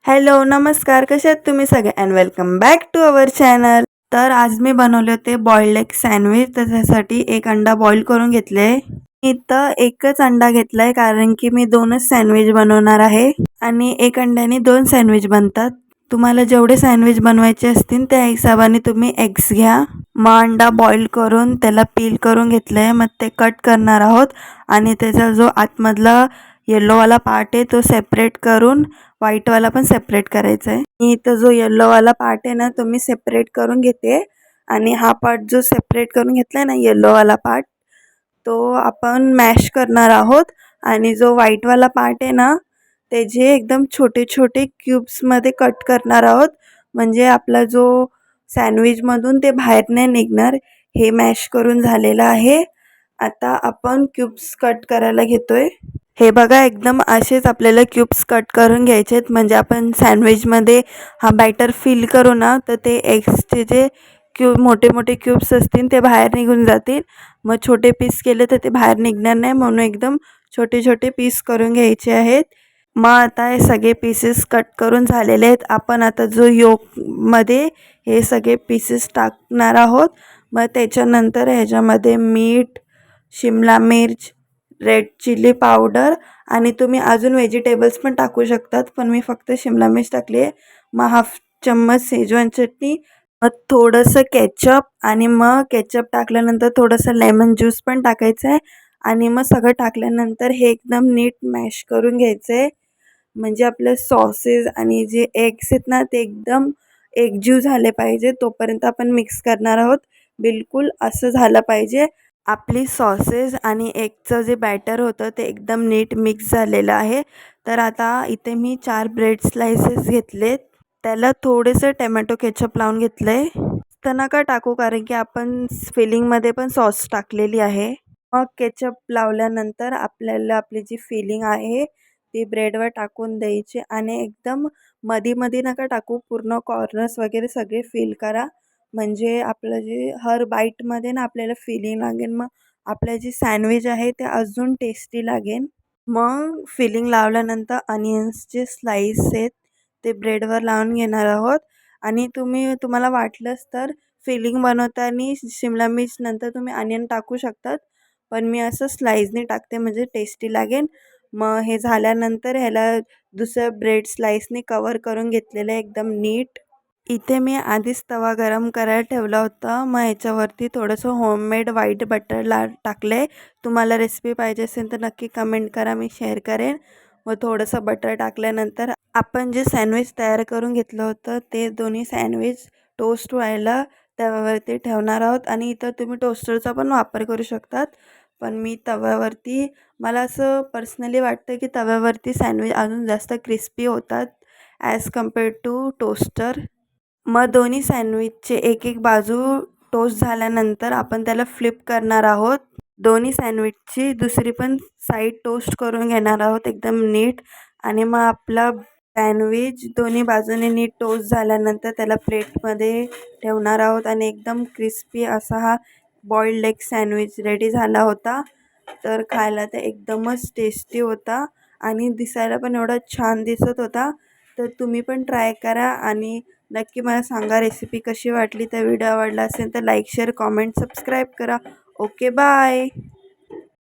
Hello, नमस्कार. कसे आहेत तुम्ही सगळे and welcome back to our channel. तर आज मी बनवले होते बॉइल्ड एग सँडविच. तर त्यासाठी एक अंडा बॉईल करून घेतले. इथं एकच अंडा घेतलाय कारण की मी 2च सँडविच बनवणार आहे आणि एक अंड्याने 2 सँडविच बनतात. तुम्हाला जेवढे सँडविच बनवायचे असतील त्या हिशोबाने तुम्ही एग्स घ्या. मग अंडा बॉईल करून त्याला पील करून घेतलंय. मग ते कट करणार आहोत आणि त्याचा जो आतमधला येल्लोवाला पार्ट आहे तो सेपरेट करून व्हाईटवाला पण सेपरेट करायचा आहे. मी इथं जो येल्लोवाला पार्ट आहे ना तो मी सेपरेट करून घेते आणि हा पार्ट जो सेपरेट करून घेतलाय ना येल्लोवाला पार्ट तो आपण मॅश करणार आहोत आणि जो व्हाईटवाला पार्ट आहे ना त्याचे एकदम छोटे छोटे क्यूब्समध्ये कट करणार आहोत. म्हणजे आपला जो सँडविचमधून ते बाहेर नाही निघणार. हे मॅश करून झालेलं आहे. आता आपण क्यूब्स कट करायला घेतोय. हे बघा एकदम असेच आपल्याला क्यूब्स कट करून घ्यायचे आहेत. म्हणजे आपण सँडविचमध्ये हा बॅटर फिल करू ना तर ते एग्सचे जे मोठे मोठे क्यूब्स असतील ते बाहेर निघून जातील. मग छोटे पीस केले तर ते बाहेर निघणार नाही म्हणून एकदम छोटे छोटे पीस करून घ्यायचे आहेत. मग आता हे सगळे पीसेस कट करून झालेले आहेत. आपण आता जो योकमध्ये हे सगळे पीसेस टाकणार आहोत. मग त्याच्यानंतर ह्याच्यामध्ये मीठ, शिमला मिर्च, रेड चिली पावडर आणि तुम्ही अजून व्हेजिटेबल्स पण टाकू शकतात. पण मी फक्त शिमला मिर्च टाकली आहे. मग हाफ चम्मच शेजवान चटणी, मग थोडंसं केचप आणि मग केचप टाकल्यानंतर थोडंसं लेमन ज्यूस पण टाकायचं आहे आणि मग सगळं टाकल्यानंतर हे एकदम नीट मॅश करून घ्यायचं आहे. म्हणजे आपले सॉसेस आणि जे एग्स आहेत ना ते एकदम एकजीव झाले पाहिजे तोपर्यंत आपण मिक्स करणार आहोत. बिलकुल असं झालं पाहिजे. आपली सॉसेस आणि एगचं जे बॅटर होतं ते एकदम नीट मिक्स झालेलं आहे. तर आता इथे मी 4 ब्रेड स्लाइसेस घेतलेत. त्याला थोडेसे टमॅटो केचप लावून घेतलं आहे. तर नका टाकू कारण की आपण फिलिंगमध्ये पण सॉस टाकलेली आहे. मग केचप लावल्यानंतर आपल्याला आपली जी फिलिंग आहे ती ब्रेडवर टाकून द्यायची आणि एकदम मधी नका टाकू. पूर्ण कॉर्नर्स वगैरे सगळे फिल करा. म्हणजे आपलं जे हर बाईटमध्ये ना आपल्याला फिलिंग लागेल. मग आपलं जे सँडविच आहे ते अजून टेस्टी लागेल. मग फिलिंग लावल्यानंतर अनियन्सचे स्लाईस आहेत ते ब्रेडवर लावून घेणार आहोत. आणि तुम्हाला वाटलंच तर फिलिंग बनवताना शिमला मिर्च नंतर तुम्ही अनियन टाकू शकतात. पण मी असं स्लाईसने टाकते म्हणजे टेस्टी लागेल. मग हे झाल्यानंतर ह्याला दुसऱ्या ब्रेड स्लाईसने कवर करून घेतलेलं आहे एकदम नीट. इथे मी आधीच तवा गरम करायला ठेवला होता. मग ह्याच्यावरती थोडंसं होममेड व्हाईट बटर टाकलं आहे. तुम्हाला रेसिपी पाहिजे असेल तर नक्की कमेंट करा, मी शेअर करेन. मग थोडंसं बटर टाकल्यानंतर आपण जे सँडविच तयार करून घेतलं होतं ते दोन्ही सँडविच टोस्ट व्हायला तव्यावरती ठेवणार आहोत. आणि इथं तुम्ही टोस्टरचा पण वापर करू शकतात. पण मी तव्यावरती मला असं पर्सनली वाटतं की तव्यावरती सँडविच अजून जास्त क्रिस्पी होतात ॲज कम्पेअर्ड टू टोस्टर. मग दोन्ही सँडविचचे एक एक बाजू टोस्ट झाल्यानंतर आपण त्याला फ्लिप करणार आहोत. दोन्ही सँडविचची दुसरी पण साईड टोस्ट करून घेणार आहोत एकदम नीट. आणि मग आपला सँडविच दोन्ही बाजूने नीट टोस्ट झाल्यानंतर त्याला प्लेटमध्ये ठेवणार आहोत आणि एकदम क्रिस्पी असा हा बॉइल्ड एग सँडविच रेडी झाला होता. तर खायला तर एकदमच टेस्टी होता आणि दिसायला पण एवढा छान दिसत होता. तर तुम्ही पण ट्राय करा आणि नक्की मला सांगा रेसिपी कशी वाटली. तर व्हिडिओ आवडला असेल तर लाईक शेअर कॉमेंट सबस्क्राईब करा. Okay bye.